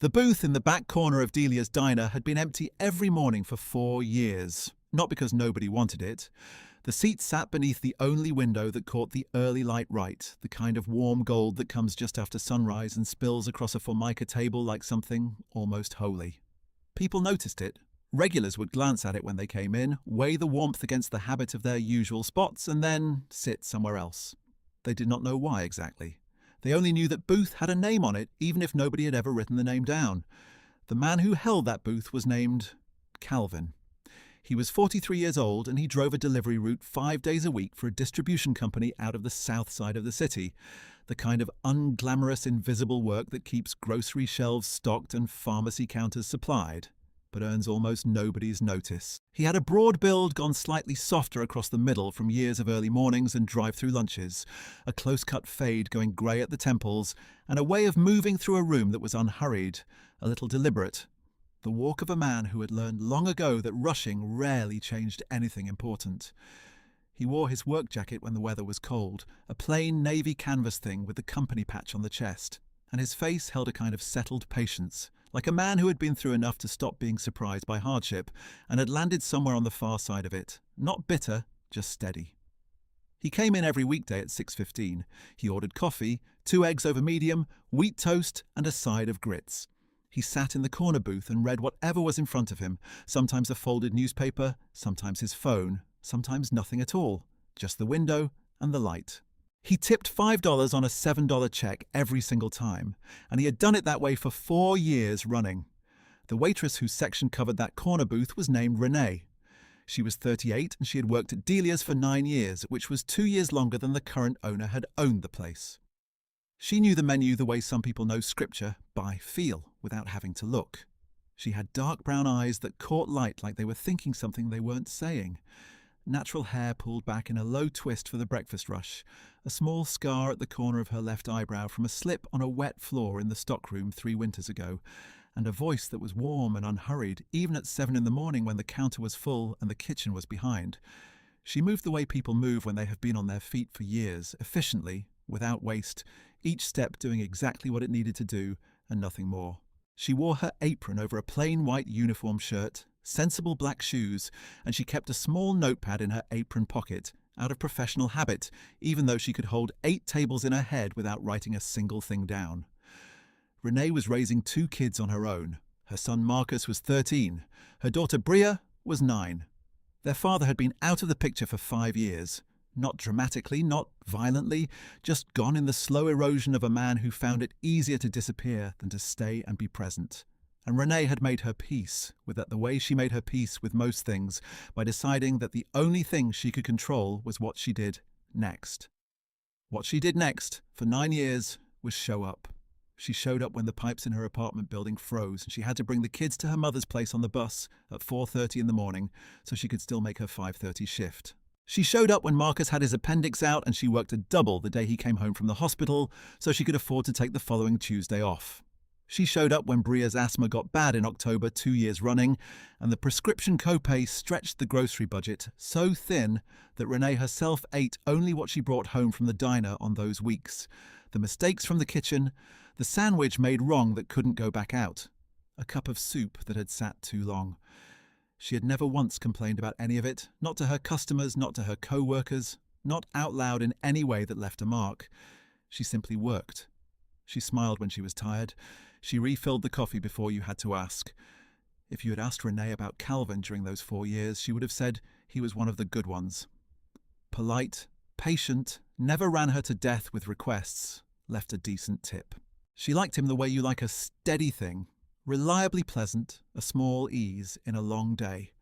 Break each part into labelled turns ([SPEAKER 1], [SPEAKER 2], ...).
[SPEAKER 1] The booth in the back corner of Delia's diner had been empty every morning for 4 years. Not because nobody wanted it. The seat sat beneath the only window that caught the early light right, the kind of warm gold that comes just after sunrise and spills across a formica table like something almost holy. People noticed it. Regulars would glance at it when they came in, weigh the warmth against the habit of their usual spots, and then sit somewhere else. They did not know why exactly. They only knew that booth had a name on it, even if nobody had ever written the name down. The man who held that booth was named Calvin. He was 43 years old and he drove a delivery route 5 days a week for a distribution company out of the south side of the city, the kind of unglamorous, invisible work that keeps grocery shelves stocked and pharmacy counters supplied, but earns almost nobody's notice. He had a broad build gone slightly softer across the middle from years of early mornings and drive-through lunches, a close-cut fade going grey at the temples, and a way of moving through a room that was unhurried, a little deliberate. The walk of a man who had learned long ago that rushing rarely changed anything important. He wore his work jacket when the weather was cold, a plain navy canvas thing with the company patch on the chest, and his face held a kind of settled patience, like a man who had been through enough to stop being surprised by hardship and had landed somewhere on the far side of it, not bitter, just steady. He came in every weekday at 6:15. He ordered coffee, 2 eggs over medium, wheat toast, and a side of grits. He sat in the corner booth and read whatever was in front of him, sometimes a folded newspaper, sometimes his phone, sometimes nothing at all, just the window and the light. He tipped $5 on a $7 check every single time, and he had done it that way for 4 years running. The waitress whose section covered that corner booth was named Renee. She was 38 and she had worked at Delia's for 9 years, which was 2 years longer than the current owner had owned the place. She knew the menu the way some people know scripture, by feel, without having to look. She had dark brown eyes that caught light like they were thinking something they weren't saying. Natural hair pulled back in a low twist for the breakfast rush, a small scar at the corner of her left eyebrow from a slip on a wet floor in the stockroom 3 winters ago, and a voice that was warm and unhurried, even at 7 in the morning when the counter was full and the kitchen was behind. She moved the way people move when they have been on their feet for years, efficiently, without waste, each step doing exactly what it needed to do and nothing more. She wore her apron over a plain white uniform shirt, sensible black shoes, and she kept a small notepad in her apron pocket, out of professional habit, even though she could hold 8 tables in her head without writing a single thing down. Renee was raising 2 kids on her own. Her son Marcus was 13. Her daughter Bria was 9. Their father had been out of the picture for 5 years. Not dramatically, not violently, just gone in the slow erosion of a man who found it easier to disappear than to stay and be present. And Renee had made her peace with that, the way she made her peace with most things, by deciding that the only thing she could control was what she did next. What she did next, for 9 years, was show up. She showed up when the pipes in her apartment building froze and she had to bring the kids to her mother's place on the bus at 4:30 in the morning so she could still make her 5:30 shift. She showed up when Marcus had his appendix out and she worked a double the day he came home from the hospital so she could afford to take the following Tuesday off. She showed up when Bria's asthma got bad in October 2 years running, and the prescription copay stretched the grocery budget so thin that Renee herself ate only what she brought home from the diner on those weeks. The mistakes from the kitchen, the sandwich made wrong that couldn't go back out, a cup of soup that had sat too long. She had never once complained about any of it, not to her customers, not to her co-workers, not out loud in any way that left a mark. She simply worked. She smiled when she was tired. She refilled the coffee before you had to ask. If you had asked Renee about Calvin during those 4 years, she would have said he was one of the good ones. Polite, patient, never ran her to death with requests, left a decent tip. She liked him the way you like a steady thing, reliably pleasant, a small ease in a long day.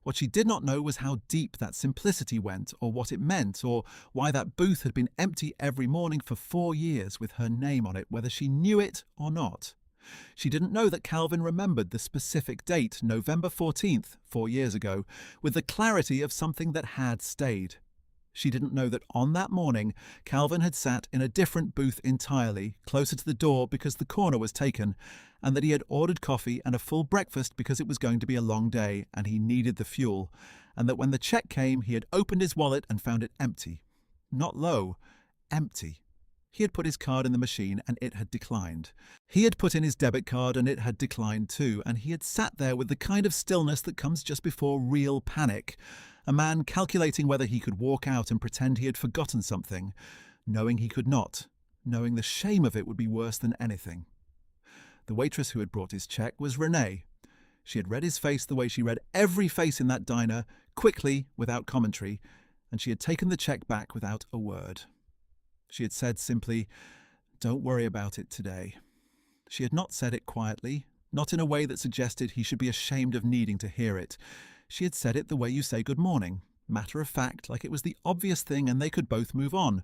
[SPEAKER 1] What she did not know was how deep that simplicity went, or what it meant, or why that booth had been empty every morning for 4 years with her name on it, whether she knew it or not. She didn't know that Calvin remembered the specific date, November 14th, 4 years ago, with the clarity of something that had stayed. She didn't know that on that morning, Calvin had sat in a different booth entirely, closer to the door because the corner was taken, and that he had ordered coffee and a full breakfast because it was going to be a long day and he needed the fuel, and that when the check came, he had opened his wallet and found it empty. Not low, empty. He had put his card in the machine and it had declined. He had put in his debit card and it had declined too, and he had sat there with the kind of stillness that comes just before real panic. A man calculating whether he could walk out and pretend he had forgotten something, knowing he could not, knowing the shame of it would be worse than anything. The waitress who had brought his check was Renee. She had read his face the way she read every face in that diner, quickly, without commentary, and she had taken the check back without a word. She had said simply, "Don't worry about it today." She had not said it quietly, not in a way that suggested he should be ashamed of needing to hear it. She had said it the way you say good morning, matter of fact, like it was the obvious thing and they could both move on.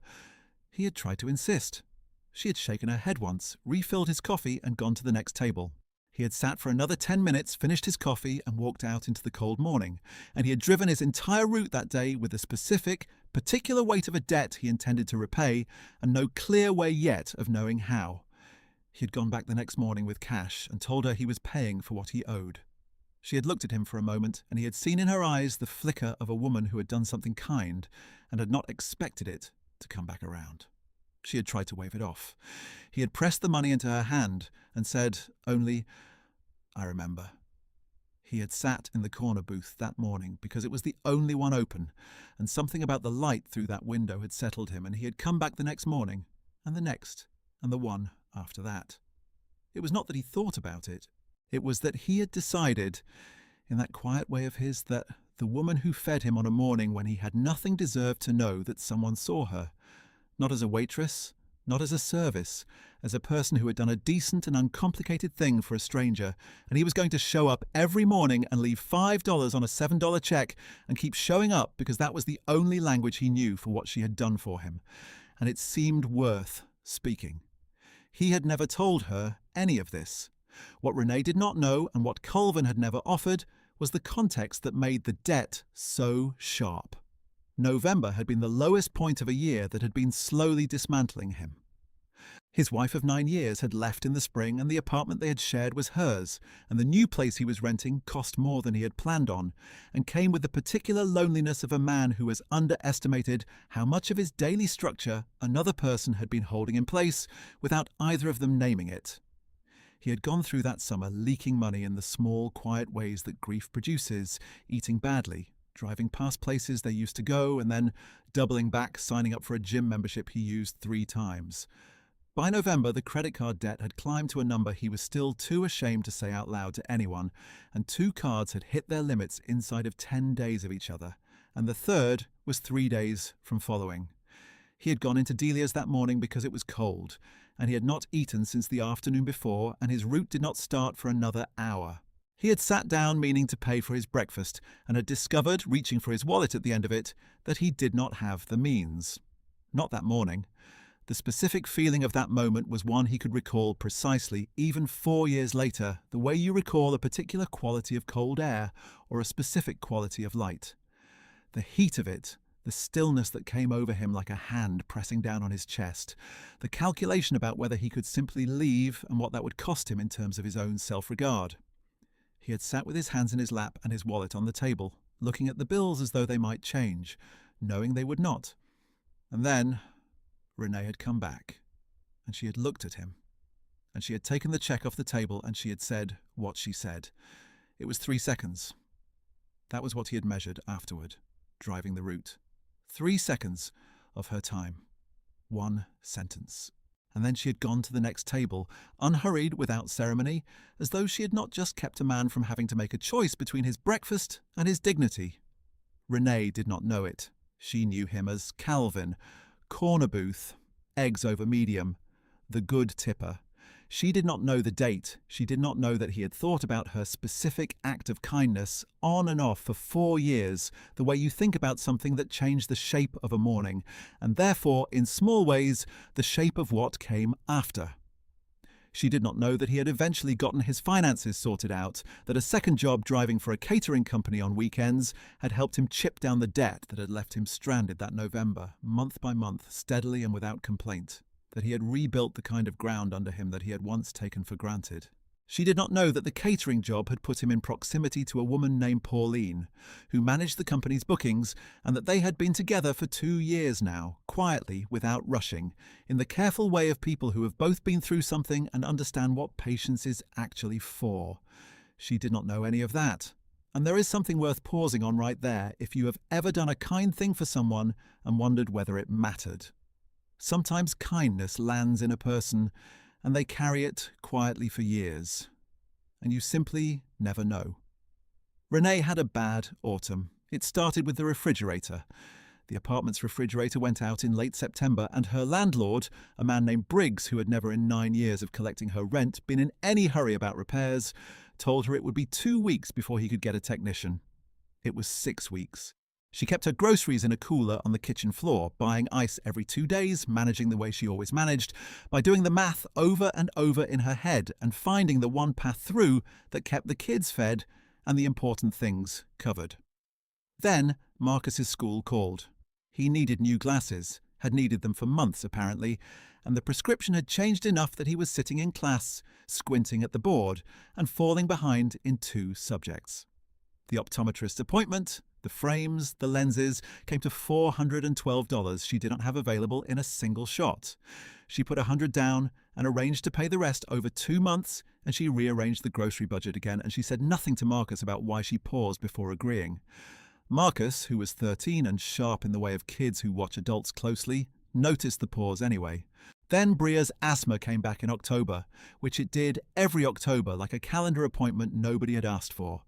[SPEAKER 1] He had tried to insist. She had shaken her head once, refilled his coffee and gone to the next table. He had sat for another 10 minutes, finished his coffee and walked out into the cold morning, and he had driven his entire route that day with a specific, particular weight of a debt he intended to repay and no clear way yet of knowing how. He had gone back the next morning with cash and told her he was paying for what he owed. She had looked at him for a moment, and he had seen in her eyes the flicker of a woman who had done something kind and had not expected it to come back around. She had tried to wave it off. He had pressed the money into her hand and said only, "I remember." He had sat in the corner booth that morning because it was the only one open, and something about the light through that window had settled him, and he had come back the next morning, and the next, and the one after that. It was not that he thought about it. It was that he had decided, in that quiet way of his, that the woman who fed him on a morning when he had nothing deserved to know that someone saw her, not as a waitress, not as a service, as a person who had done a decent and uncomplicated thing for a stranger, and he was going to show up every morning and leave $5 on a $7 check and keep showing up because that was the only language he knew for what she had done for him, and it seemed worth speaking. He had never told her any of this. What Renee did not know, and what Colvin had never offered, was the context that made the debt so sharp. November had been the lowest point of a year that had been slowly dismantling him. His wife of 9 years had left in the spring, and the apartment they had shared was hers, and the new place he was renting cost more than he had planned on, and came with the particular loneliness of a man who has underestimated how much of his daily structure another person had been holding in place without either of them naming it. He had gone through that summer leaking money in the small, quiet ways that grief produces, eating badly, driving past places they used to go, and then doubling back, signing up for a gym membership he used 3 times. By November, the credit card debt had climbed to a number he was still too ashamed to say out loud to anyone, and 2 cards had hit their limits inside of 10 days of each other, and the third was 3 days from following. He had gone into Delia's that morning because it was cold, and he had not eaten since the afternoon before, and his route did not start for another hour. He had sat down meaning to pay for his breakfast, and had discovered, reaching for his wallet at the end of it, that he did not have the means. Not that morning. The specific feeling of that moment was one he could recall precisely, even 4 years later, the way you recall a particular quality of cold air or a specific quality of light. The heat of it, the stillness that came over him like a hand pressing down on his chest, the calculation about whether he could simply leave and what that would cost him in terms of his own self-regard. He had sat with his hands in his lap and his wallet on the table, looking at the bills as though they might change, knowing they would not. And then Renee had come back, and she had looked at him, and she had taken the check off the table, and she had said what she said. It was 3 seconds. That was what he had measured afterward, driving the route. 3 seconds of her time. 1 sentence. And then she had gone to the next table, unhurried, without ceremony, as though she had not just kept a man from having to make a choice between his breakfast and his dignity. Renee did not know it. She knew him as Calvin, corner booth, eggs over medium, the good tipper. She did not know the date. She did not know that he had thought about her specific act of kindness on and off for 4 years, the way you think about something that changed the shape of a morning, and therefore, in small ways, the shape of what came after. She did not know that he had eventually gotten his finances sorted out, that a second job driving for a catering company on weekends had helped him chip down the debt that had left him stranded that November, month by month, steadily and without complaint, that he had rebuilt the kind of ground under him that he had once taken for granted. She did not know that the catering job had put him in proximity to a woman named Pauline, who managed the company's bookings, and that they had been together for 2 years now, quietly, without rushing, in the careful way of people who have both been through something and understand what patience is actually for. She did not know any of that. And there is something worth pausing on right there if you have ever done a kind thing for someone and wondered whether it mattered. Sometimes kindness lands in a person, and they carry it quietly for years. And you simply never know. Renee had a bad autumn. It started with the refrigerator. The apartment's refrigerator went out in late September, and her landlord, a man named Briggs, who had never in 9 years of collecting her rent been in any hurry about repairs, told her it would be 2 weeks before he could get a technician. It was 6 weeks. She kept her groceries in a cooler on the kitchen floor, buying ice every 2 days, managing the way she always managed, by doing the math over and over in her head and finding the one path through that kept the kids fed and the important things covered. Then Marcus's school called. He needed new glasses, had needed them for months apparently, and the prescription had changed enough that he was sitting in class, squinting at the board, and falling behind in 2 subjects. The optometrist's appointment, the frames, the lenses, came to $412 she did not have available in a single shot. She put $100 down and arranged to pay the rest over 2 months, and she rearranged the grocery budget again, and she said nothing to Marcus about why she paused before agreeing. Marcus, who was 13 and sharp in the way of kids who watch adults closely, noticed the pause anyway. Then Bria's asthma came back in October, which it did every October, like a calendar appointment nobody had asked for.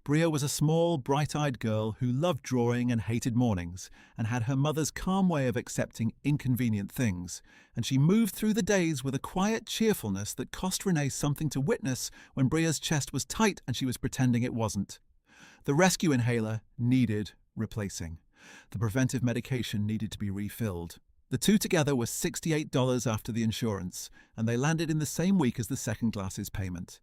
[SPEAKER 1] Bria was a small, bright-eyed girl who loved drawing and hated mornings, and had her mother's calm way of accepting inconvenient things, and she moved through the days with a quiet cheerfulness that cost Renee something to witness when Bria's chest was tight and she was pretending it wasn't. The rescue inhaler needed replacing. The preventive medication needed to be refilled. The 2 together were $68 after the insurance, and they landed in the same week as the second glasses payment.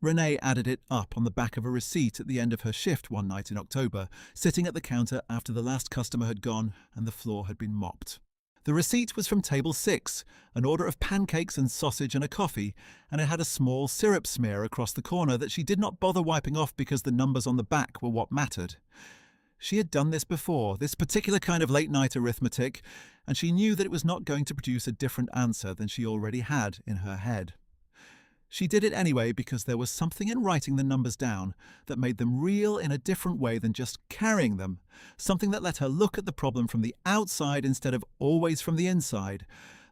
[SPEAKER 1] Renee added it up on the back of a receipt at the end of her shift one night in October, sitting at the counter after the last customer had gone and the floor had been mopped. The receipt was from table 6, an order of pancakes and sausage and a coffee, and it had a small syrup smear across the corner that she did not bother wiping off because the numbers on the back were what mattered. She had done this before, this particular kind of late-night arithmetic, and she knew that it was not going to produce a different answer than she already had in her head. She did it anyway because there was something in writing the numbers down that made them real in a different way than just carrying them, something that let her look at the problem from the outside instead of always from the inside.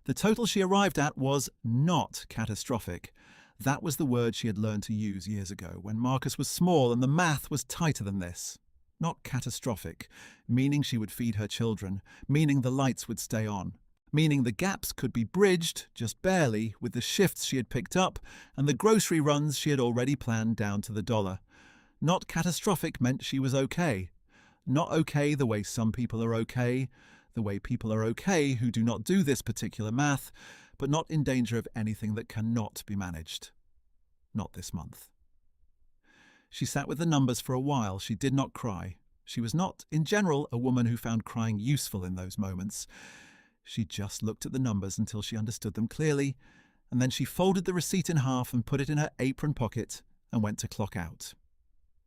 [SPEAKER 1] The total she arrived at was not catastrophic. That was the word she had learned to use years ago, when Marcus was small and the math was tighter than this. Not catastrophic, meaning she would feed her children, meaning the lights would stay on, meaning the gaps could be bridged, just barely, with the shifts she had picked up and the grocery runs she had already planned down to the dollar. Not catastrophic meant she was okay. Not okay the way some people are okay, the way people are okay who do not do this particular math, but not in danger of anything that cannot be managed. Not this month. She sat with the numbers for a while. She did not cry. She was not, in general, a woman who found crying useful in those moments. She just looked at the numbers until she understood them clearly, and then she folded the receipt in half and put it in her apron pocket and went to clock out.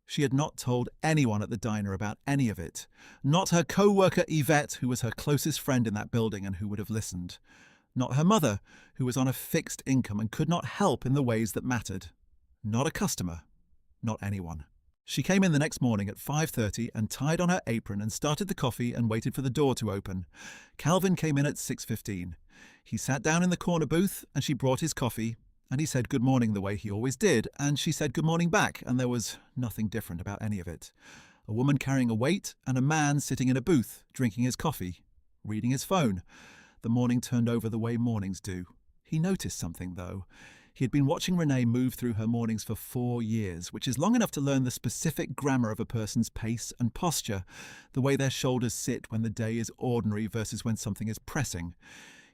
[SPEAKER 1] She had not told anyone at the diner about any of it. Not her co-worker Yvette, who was her closest friend in that building and who would have listened. Not her mother, who was on a fixed income and could not help in the ways that mattered. Not a customer. Not anyone. She came in the next morning at 5:30 and tied on her apron and started the coffee and waited for the door to open. Calvin came in at 6:15. He sat down in the corner booth and she brought his coffee, and he said good morning the way he always did, and she said good morning back, and there was nothing different about any of it. A woman carrying a weight and a man sitting in a booth, drinking his coffee, reading his phone. The morning turned over the way mornings do. He noticed something, though. He had been watching Renee move through her mornings for 4 years, which is long enough to learn the specific grammar of a person's pace and posture, the way their shoulders sit when the day is ordinary versus when something is pressing.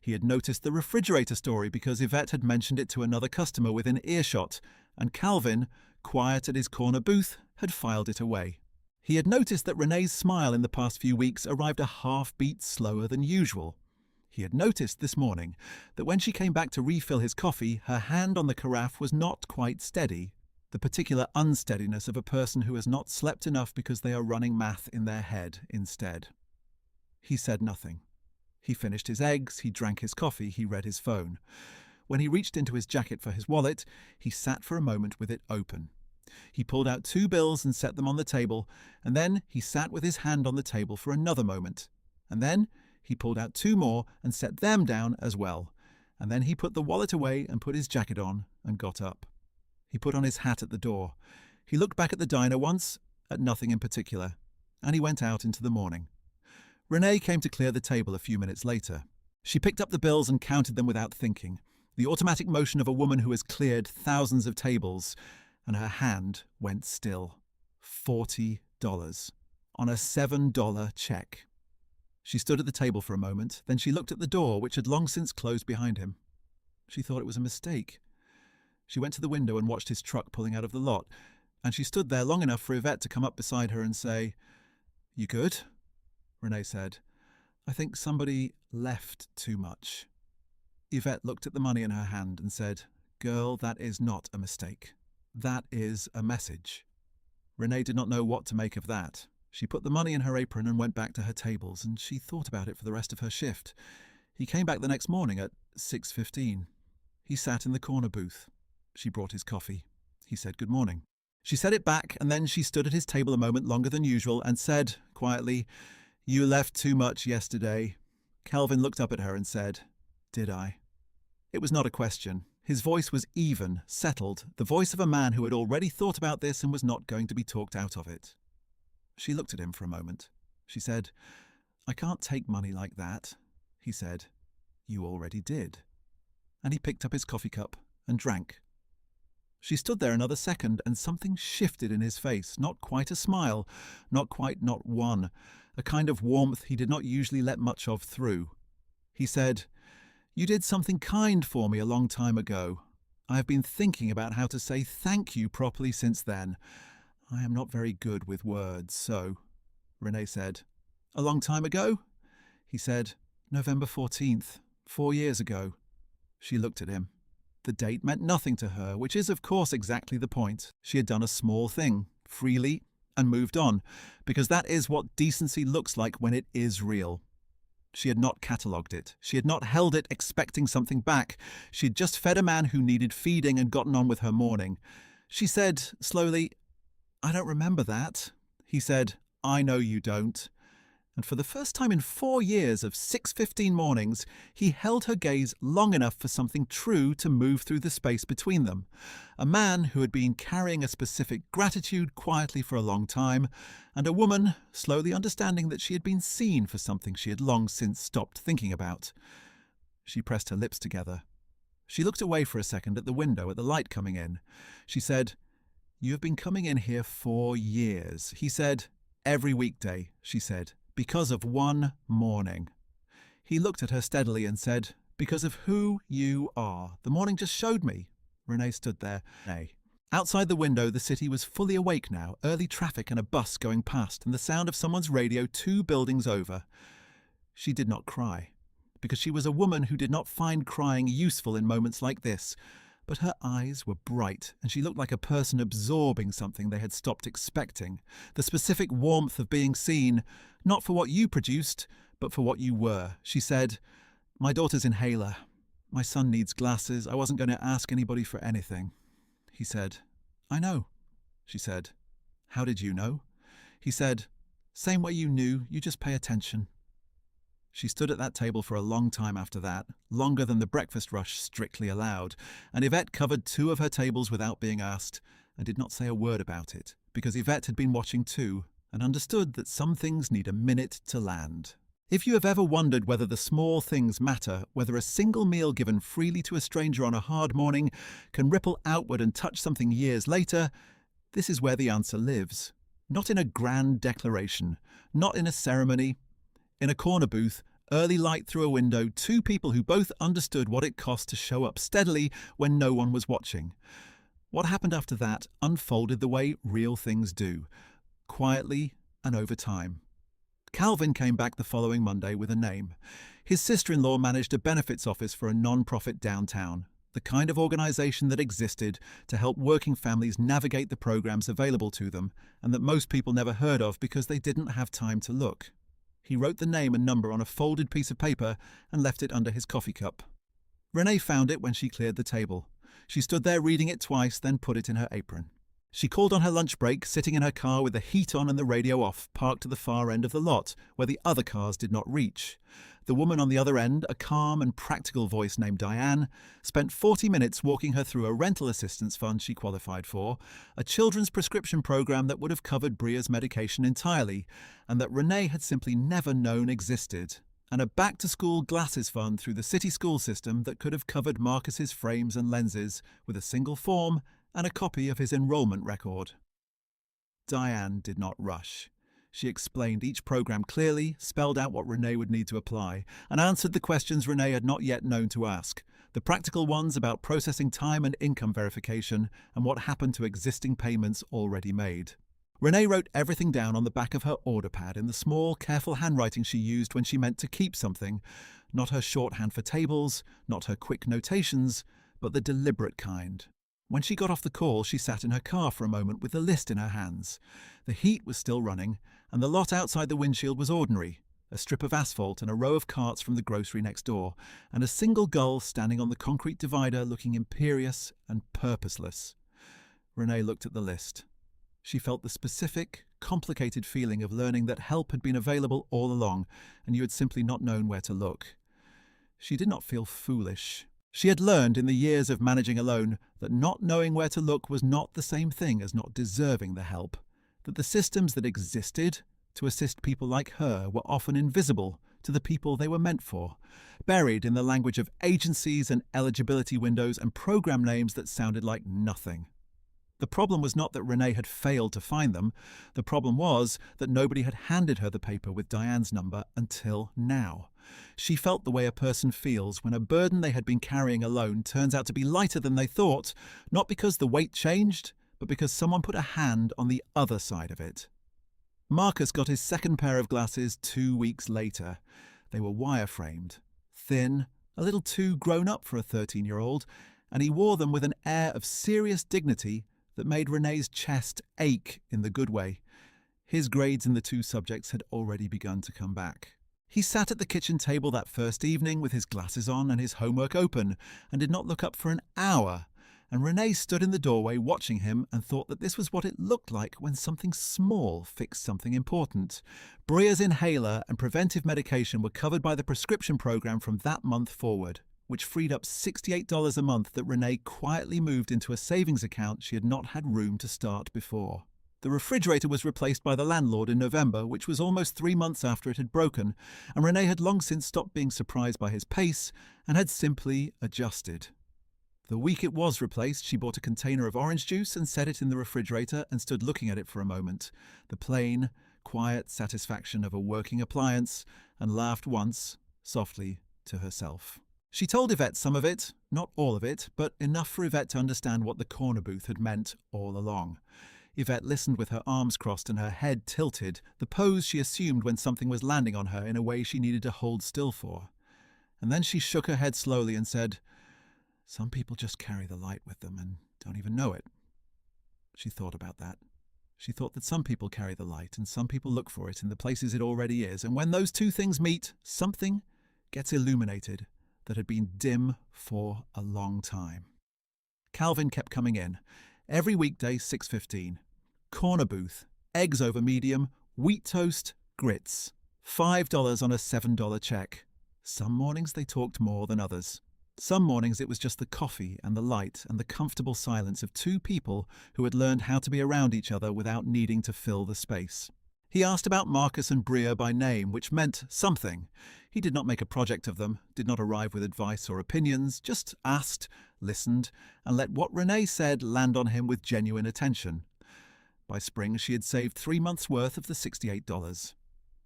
[SPEAKER 1] He had noticed the refrigerator story because Yvette had mentioned it to another customer within earshot, and Calvin, quiet at his corner booth, had filed it away. He had noticed that Renee's smile in the past few weeks arrived a half-beat slower than usual. He had noticed this morning that when she came back to refill his coffee, her hand on the carafe was not quite steady, the particular unsteadiness of a person who has not slept enough because they are running math in their head instead. He said nothing. He finished his eggs, he drank his coffee, he read his phone. When he reached into his jacket for his wallet, he sat for a moment with it open. He pulled out 2 bills and set them on the table, and then he sat with his hand on the table for another moment. And then he pulled out 2 more and set them down as well. And then he put the wallet away and put his jacket on and got up. He put on his hat at the door. He looked back at the diner once, at nothing in particular, and he went out into the morning. Renee came to clear the table a few minutes later. She picked up the bills and counted them without thinking, the automatic motion of a woman who has cleared thousands of tables, and her hand went still. $40 on a $7 check. She stood at the table for a moment, then she looked at the door, which had long since closed behind him. She thought it was a mistake. She went to the window and watched his truck pulling out of the lot, and she stood there long enough for Yvette to come up beside her and say, "You good?" Renee said, "I think somebody left too much." Yvette looked at the money in her hand and said, "Girl, that is not a mistake. That is a message." Renee did not know what to make of that. She put the money in her apron and went back to her tables, and she thought about it for the rest of her shift. He came back the next morning at 6:15. He sat in the corner booth. She brought his coffee. He said good morning. She said it back, and then she stood at his table a moment longer than usual and said, quietly, "You left too much yesterday." Kelvin looked up at her and said, "Did I?" It was not a question. His voice was even, settled, the voice of a man who had already thought about this and was not going to be talked out of it. She looked at him for a moment. She said, "I can't take money like that." He said, "You already did." And he picked up his coffee cup and drank. She stood there another second, and something shifted in his face, not quite a smile, not one, a kind of warmth he did not usually let much of through. He said, "You did something kind for me a long time ago. I have been thinking about how to say thank you properly since then. I am not very good with words, so..." Renee said, "A long time ago?" He said, "November 14th, 4 years ago." She looked at him. The date meant nothing to her, which is, of course, exactly the point. She had done a small thing, freely, and moved on, because that is what decency looks like when it is real. She had not catalogued it. She had not held it expecting something back. She had just fed a man who needed feeding and gotten on with her morning. She said, slowly, "I don't remember that." He said, "I know you don't." And for the first time in 4 years of 6:15 mornings, he held her gaze long enough for something true to move through the space between them. A man who had been carrying a specific gratitude quietly for a long time, and a woman slowly understanding that she had been seen for something she had long since stopped thinking about. She pressed her lips together. She looked away for a second at the window at the light coming in. She said, "You have been coming in here 4 years." He said, "Every weekday," she said. "Because of one morning." He looked at her steadily and said, "Because of who you are. The morning just showed me." Renee stood there. Nay. Outside the window, the city was fully awake now, early traffic and a bus going past, and the sound of someone's radio 2 buildings over. She did not cry, because she was a woman who did not find crying useful in moments like this. But her eyes were bright, and she looked like a person absorbing something they had stopped expecting. The specific warmth of being seen, not for what you produced, but for what you were. She said, "My daughter's inhaler. My son needs glasses. I wasn't going to ask anybody for anything." He said, "I know." She said, "How did you know?" He said, "Same way you knew, you just pay attention." She stood at that table for a long time after that, longer than the breakfast rush strictly allowed, and Yvette covered 2 of her tables without being asked, and did not say a word about it, because Yvette had been watching too, and understood that some things need a minute to land. If you have ever wondered whether the small things matter, whether a single meal given freely to a stranger on a hard morning can ripple outward and touch something years later, this is where the answer lives. Not in a grand declaration, not in a ceremony. In a corner booth, early light through a window, 2 people who both understood what it cost to show up steadily when no one was watching. What happened after that unfolded the way real things do, quietly and over time. Calvin came back the following Monday with a name. His sister-in-law managed a benefits office for a non-profit downtown, the kind of organisation that existed to help working families navigate the programs available to them and that most people never heard of because they didn't have time to look. He wrote the name and number on a folded piece of paper and left it under his coffee cup. Renee found it when she cleared the table. She stood there reading it twice, then put it in her apron. She called on her lunch break, sitting in her car with the heat on and the radio off, parked at the far end of the lot, where the other cars did not reach. The woman on the other end, a calm and practical voice named Diane, spent 40 minutes walking her through a rental assistance fund she qualified for, a children's prescription program that would have covered Bria's medication entirely, and that Renee had simply never known existed, and a back-to-school glasses fund through the city school system that could have covered Marcus's frames and lenses with a single form and a copy of his enrollment record. Diane did not rush. She explained each program clearly, spelled out what Renee would need to apply, and answered the questions Renee had not yet known to ask, the practical ones about processing time and income verification and what happened to existing payments already made. Renee wrote everything down on the back of her order pad in the small, careful handwriting she used when she meant to keep something, not her shorthand for tables, not her quick notations, but the deliberate kind. When she got off the call, she sat in her car for a moment with the list in her hands. The heat was still running, and the lot outside the windshield was ordinary, a strip of asphalt and a row of carts from the grocery next door, and a single gull standing on the concrete divider looking imperious and purposeless. Renee looked at the list. She felt the specific, complicated feeling of learning that help had been available all along, and you had simply not known where to look. She did not feel foolish. She had learned in the years of managing alone that not knowing where to look was not the same thing as not deserving the help, that the systems that existed to assist people like her were often invisible to the people they were meant for, buried in the language of agencies and eligibility windows and program names that sounded like nothing. The problem was not that Renee had failed to find them. The problem was that nobody had handed her the paper with Diane's number until now. She felt the way a person feels when a burden they had been carrying alone turns out to be lighter than they thought, not because the weight changed, but because someone put a hand on the other side of it. Marcus got his second pair of glasses 2 weeks later. They were wire-framed, thin, a little too grown up for a 13-year-old, and he wore them with an air of serious dignity that made Renee's chest ache in the good way. His grades in the two subjects had already begun to come back. He sat at the kitchen table that first evening with his glasses on and his homework open, and did not look up for an hour, and Renee stood in the doorway watching him and thought that this was what it looked like when something small fixed something important. Bria's inhaler and preventive medication were covered by the prescription program from that month forward, which freed up $68 a month that Renee quietly moved into a savings account she had not had room to start before. The refrigerator was replaced by the landlord in November, which was almost 3 months after it had broken, and Renee had long since stopped being surprised by his pace and had simply adjusted. The week it was replaced, she bought a container of orange juice and set it in the refrigerator and stood looking at it for a moment, the plain, quiet satisfaction of a working appliance, and laughed once, softly, to herself. She told Yvette some of it, not all of it, but enough for Yvette to understand what the corner booth had meant all along. Yvette listened with her arms crossed and her head tilted, the pose she assumed when something was landing on her in a way she needed to hold still for. And then she shook her head slowly and said, "Some people just carry the light with them and don't even know it." She thought about that. She thought that some people carry the light and some people look for it in the places it already is, and when those two things meet, something gets illuminated that had been dim for a long time. Calvin kept coming in. Every weekday, 6:15. Corner booth, eggs over medium, wheat toast, grits. $5 on a $7 check. Some mornings they talked more than others. Some mornings it was just the coffee and the light and the comfortable silence of two people who had learned how to be around each other without needing to fill the space. He asked about Marcus and Bria by name, which meant something. He did not make a project of them, did not arrive with advice or opinions, just asked, listened, and let what Renee said land on him with genuine attention. By spring, she had saved 3 months' worth of the $68.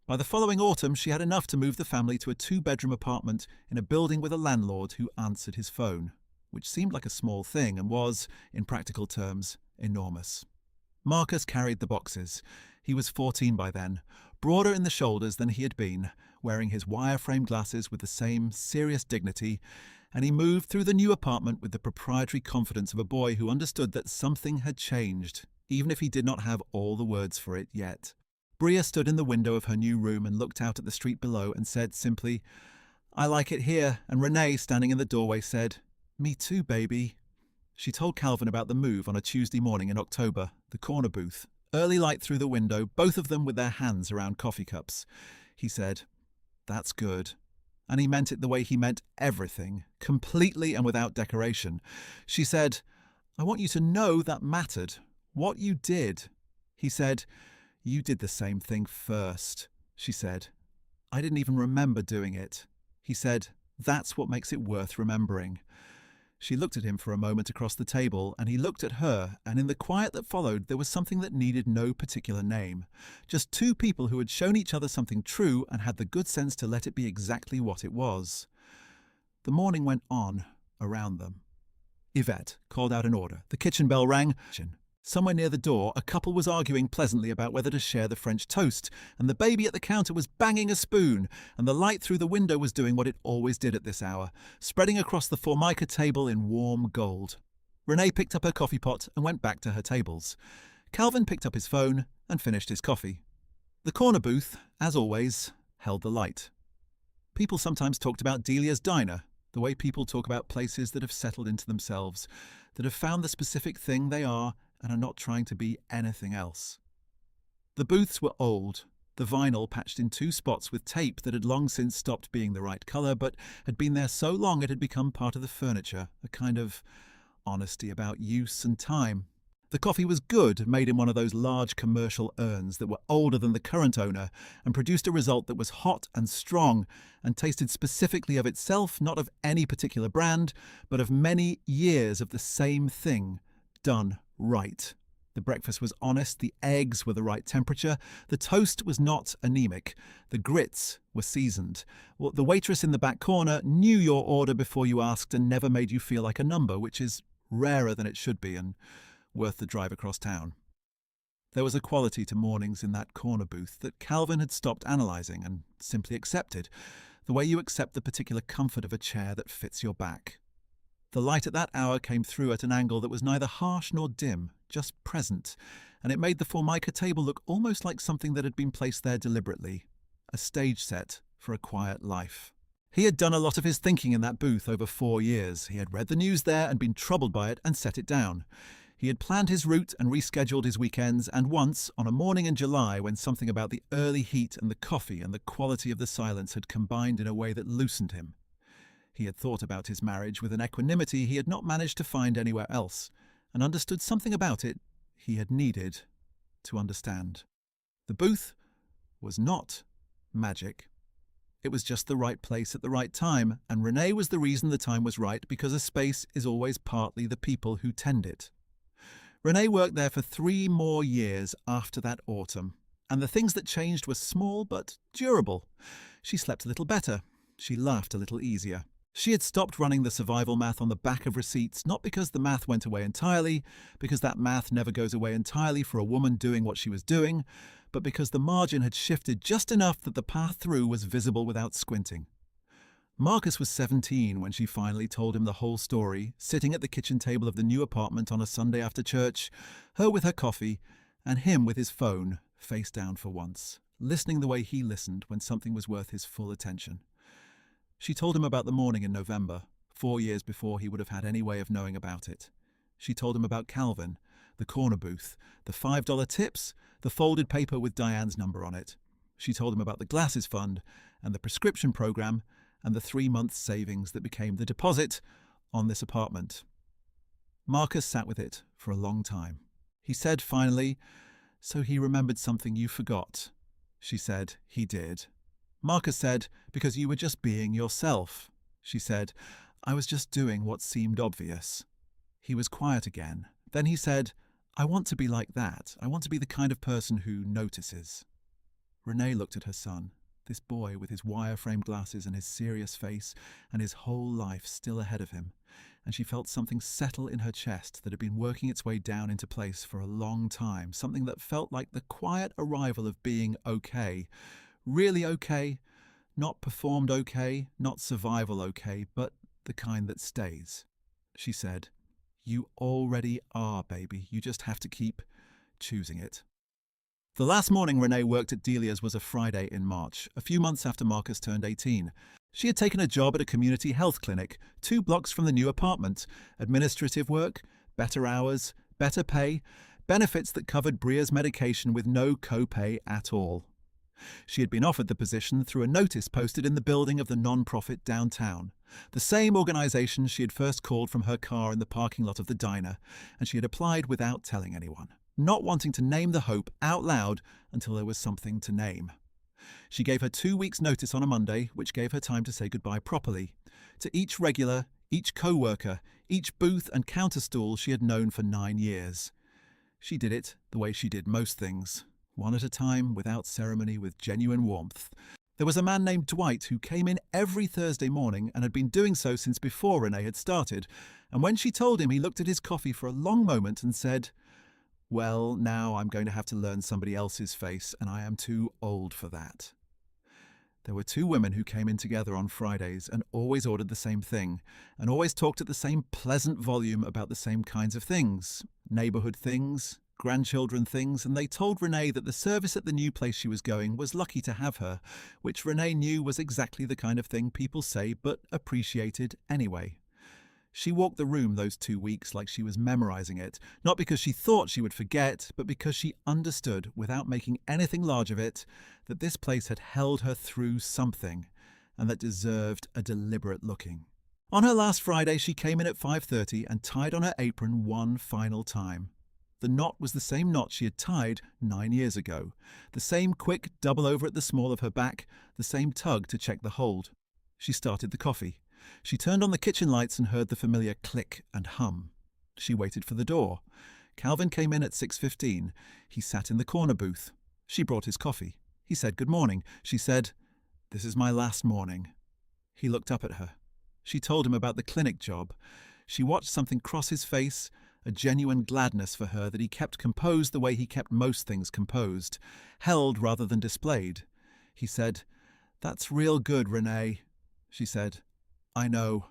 [SPEAKER 1] By the following autumn, she had enough to move the family to a 2-bedroom apartment in a building with a landlord who answered his phone, which seemed like a small thing and was, in practical terms, enormous. Marcus carried the boxes. He was 14 by then. broader in the shoulders than he had been, wearing his wire-frame glasses with the same serious dignity, and he moved through the new apartment with the proprietary confidence of a boy who understood that something had changed, even if he did not have all the words for it yet. Bria stood in the window of her new room and looked out at the street below and said simply, "I like it here," and Renee, standing in the doorway, said, "Me too, baby." She told Calvin about the move on a Tuesday morning in October, the corner booth, early light through the window, both of them with their hands around coffee cups. He said, "That's good." And he meant it the way he meant everything, completely and without decoration. She said, "I want you to know that mattered. What you did." He said, "You did the same thing first." She said, "I didn't even remember doing it." He said, "That's what makes it worth remembering." She looked at him for a moment across the table, and he looked at her, and in the quiet that followed there was something that needed no particular name. Just two people who had shown each other something true and had the good sense to let it be exactly what it was. The morning went on around them. Yvette called out an order. The kitchen bell rang. Somewhere near the door, a couple was arguing pleasantly about whether to share the French toast, and the baby at the counter was banging a spoon, and the light through the window was doing what it always did at this hour, spreading across the formica table in warm gold. Renee picked up her coffee pot and went back to her tables. Calvin picked up his phone and finished his coffee. The corner booth, as always, held the light. People sometimes talked about Delia's Diner, the way people talk about places that have settled into themselves, that have found the specific thing they are and are not trying to be anything else. The booths were old, the vinyl patched in two spots with tape that had long since stopped being the right colour, but had been there so long it had become part of the furniture, a kind of honesty about use and time. The coffee was good, made in one of those large commercial urns that were older than the current owner, and produced a result that was hot and strong, and tasted specifically of itself, not of any particular brand, but of many years of the same thing, done right. The breakfast was honest, the eggs were the right temperature, the toast was not anemic, the grits were seasoned. The waitress in the back corner knew your order before you asked and never made you feel like a number, which is rarer than it should be and worth the drive across town. There was a quality to mornings in that corner booth that Calvin had stopped analysing and simply accepted, the way you accept the particular comfort of a chair that fits your back. The light at that hour came through at an angle that was neither harsh nor dim, just present, and it made the formica table look almost like something that had been placed there deliberately, a stage set for a quiet life. He had done a lot of his thinking in that booth over 4 years. He had read the news there and been troubled by it and set it down. He had planned his route and rescheduled his weekends, and once, on a morning in July when something about the early heat and the coffee and the quality of the silence had combined in a way that loosened him, he had thought about his marriage with an equanimity he had not managed to find anywhere else, and understood something about it he had needed to understand. The booth was not magic. It was just the right place at the right time, and Renee was the reason the time was right, because a space is always partly the people who tend it. Renee worked there for 3 more years after that autumn, and the things that changed were small but durable. She slept a little better. She laughed a little easier. She had stopped running the survival math on the back of receipts, not because the math went away entirely, because that math never goes away entirely for a woman doing what she was doing, but because the margin had shifted just enough that the path through was visible without squinting. Marcus was 17 when she finally told him the whole story, sitting at the kitchen table of the new apartment on a Sunday after church, her with her coffee, and him with his phone, face down for once, listening the way he listened when something was worth his full attention. She told him about the morning in November, 4 years before he would have had any way of knowing about it. She told him about Calvin, the corner booth, the $5 tips, the folded paper with Diane's number on it. She told him about the glasses fund and the prescription program and the 3-month savings that became the deposit on this apartment. Marcus sat with it for a long time. He said finally, "So he remembered something you forgot." She said, "He did." Marcus said, "Because you were just being yourself." She said, "I was just doing what seemed obvious." He was quiet again. Then he said, "I want to be like that. I want to be the kind of person who notices." Renee looked at her son, this boy with his wire-frame glasses and his serious face and his whole life still ahead of him, and she felt something settle in her chest that had been working its way down into place for a long time, something that felt like the quiet arrival of being okay. Really okay, not performed okay, not survival okay, but the kind that stays. She said, "You already are, baby. You just have to keep choosing it." The last morning Renee worked at Delia's was a Friday in March, a few months after Marcus turned 18. She had taken a job at a community health clinic, 2 blocks from the new apartment. Administrative work, better hours, better pay, benefits that covered Bria's medication with no co-pay at all. She had been offered the position through a notice posted in the building of the non-profit downtown, the same organisation she had first called from her car in the parking lot of the diner, and she had applied without telling anyone, not wanting to name the hope out loud until there was something to name. She gave her 2 weeks' notice on a Monday, which gave her time to say goodbye properly, to each regular, each co-worker, each booth and counter stool she had known for 9 years. She did it the way she did most things, one at a time, without ceremony, with genuine warmth. There was a man named Dwight who came in every Thursday morning and had been doing so since before Renee had started, and when she told him, he looked at his coffee for a long moment and said, "Well, now I'm going to have to learn somebody else's face, and I am too old for that." There were 2 women who came in together on Fridays and always ordered the same thing, and always talked at the same pleasant volume about the same kinds of things, neighbourhood things, grandchildren things, and they told Renee that the service at the new place she was going was lucky to have her, which Renee knew was exactly the kind of thing people say but appreciated anyway. She walked the room those 2 weeks like she was memorising it, not because she thought she would forget, but because she understood, without making anything large of it, that this place had held her through something, and that deserved a deliberate looking. On her last Friday, she came in at 5:30 and tied on her apron one final time. The knot was the same knot she had tied 9 years ago, the same quick double over at the small of her back, the same tug to check the hold. She started the coffee. She turned on the kitchen lights and heard the familiar click and hum. She waited for the door. Calvin came in at 6:15. He sat in the corner booth. She brought his coffee. He said good morning. She said, "This is my last morning." He looked up at her. She told him about the clinic job. She watched something cross his face, a genuine gladness for her that he kept composed the way he kept most things composed, held rather than displayed. He said, "That's real good, Renee." She said, "I know."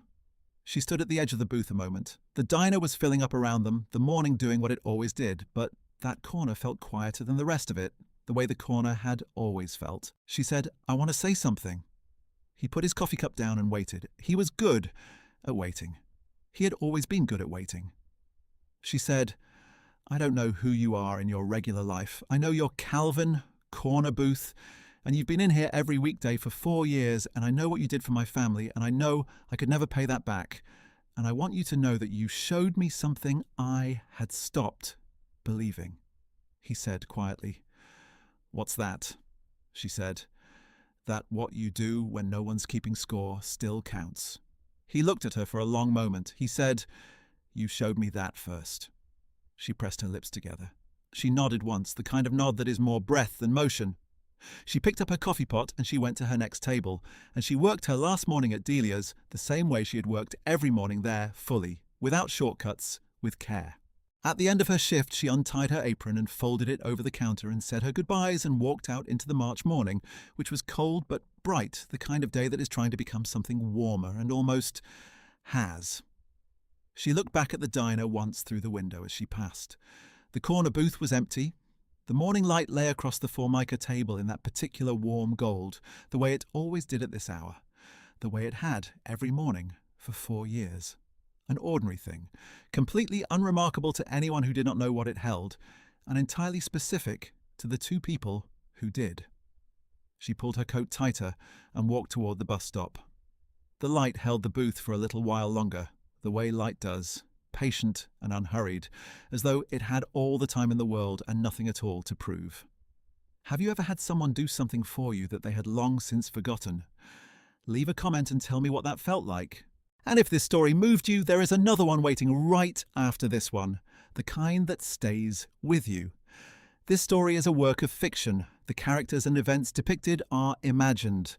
[SPEAKER 1] She stood at the edge of the booth a moment. The diner was filling up around them, the morning doing what it always did, but that corner felt quieter than the rest of it, the way the corner had always felt. She said, "I want to say something." He put his coffee cup down and waited. He was good at waiting. He had always been good at waiting. She said, "I don't know who you are in your regular life. I know you're Calvin, corner booth, and you've been in here every weekday for 4 years, and I know what you did for my family, and I know I could never pay that back. And I want you to know that you showed me something I had stopped believing." He said quietly, "What's that?" She said, "That what you do when no one's keeping score still counts." He looked at her for a long moment. He said, "You showed me that first." She pressed her lips together. She nodded once, the kind of nod that is more breath than motion. She picked up her coffee pot and she went to her next table, and she worked her last morning at Delia's the same way she had worked every morning there, fully, without shortcuts, with care. At the end of her shift, she untied her apron and folded it over the counter and said her goodbyes and walked out into the March morning, which was cold but bright, the kind of day that is trying to become something warmer and almost has. She looked back at the diner once through the window as she passed. The corner booth was empty. The morning light lay across the Formica table in that particular warm gold, the way it always did at this hour, the way it had every morning for 4 years. An ordinary thing, completely unremarkable to anyone who did not know what it held, and entirely specific to the 2 people who did. She pulled her coat tighter and walked toward the bus stop. The light held the booth for a little while longer, the way light does, patient and unhurried, as though it had all the time in the world and nothing at all to prove. Have you ever had someone do something for you that they had long since forgotten? Leave a comment and tell me what that felt like. And if this story moved you, there is another one waiting right after this one, the kind that stays with you. This story is a work of fiction. The characters and events depicted are imagined.